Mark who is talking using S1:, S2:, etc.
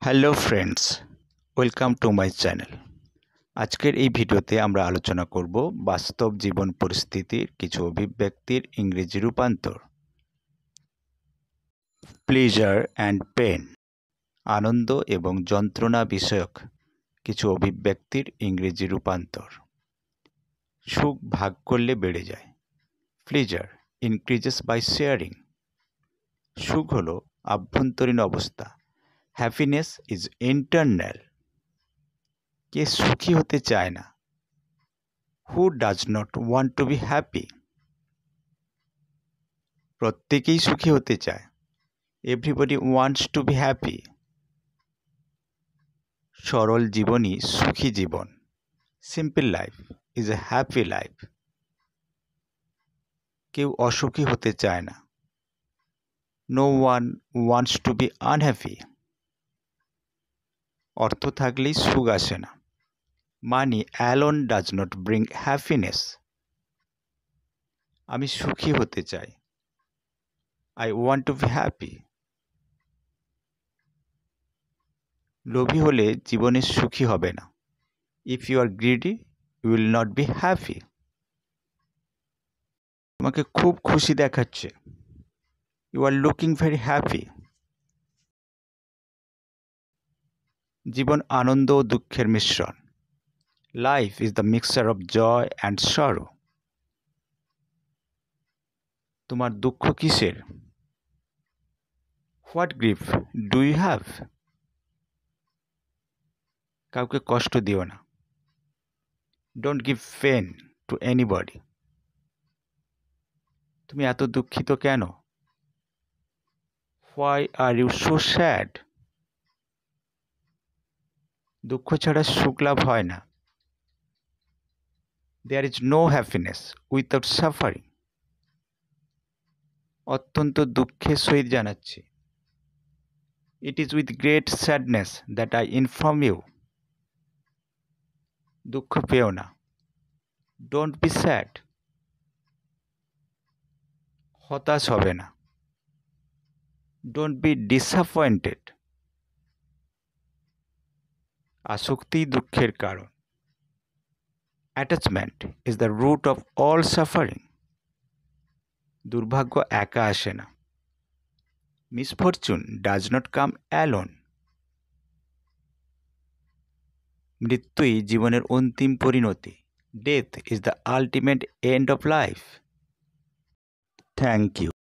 S1: Hello friends, welcome to my channel. আজকের এই ভিডিওতে আমরা আলোচনা করব বাস্তব জীবন পরিস্থিতির কিছু অভিব্যক্তির ইংরেজি রূপান্তর। প্লেজার অ্যান্ড পেন, আনন্দ এবং যন্ত্রণা বিষয়ক কিছু অভিব্যক্তির ইংরেজি রূপান্তর। সুখ ভাগ করলে বেড়ে যায়। Pleasure increases by sharing. সুখ হলো আভ্যন্তরীণ অবস্থা। Happiness is internal. কে সুখী হতে চায় না? Who does not want to be happy? প্রত্যেকেই সুখী হতে চায়। Everybody wants to be happy. সরল জীবনই সুখী জীবন। Simple life is a happy life. কেউ অসুখী হতে চায় না। No one wants to be unhappy. অর্থ থাকলেই সুখ আসে না। Money alone does not bring happiness. আমি সুখী হতে চাই। I want to be happy. লোভী হলে জীবনে সুখী হবে না। If you R greedy you will not be happy. তোমাকে খুব খুশি দেখাচ্ছে। You are looking very happy. জীবন আনন্দ ও দুঃখের মিশ্রণ। Life is the mixture of joy and sorrow. তোমার দুঃখ কিসের? What grief do you have? কাউকে কষ্ট দিও না। Don't give pain to anybody. তুমি এত দুঃখিত কেন? Why are you so sad? দুঃখ ছাড়া সুখ লাভ হয় না। There is no happiness without suffering. অত্যন্ত দুঃখের সহিত জানাচ্ছি। ইট is with great sadness that I inform you. দুঃখ পেও না। Don't be sad. হতাশ হবে না। Don't be disappointed. আসক্তিই দুঃখের কারণ। Attachment is the root of all suffering. দুর্ভাগ্য একা আসে না। Misfortune does not come alone. মৃত্যুই জীবনের অন্তিম পরিণতি। Death is the ultimate end of life. Thank you.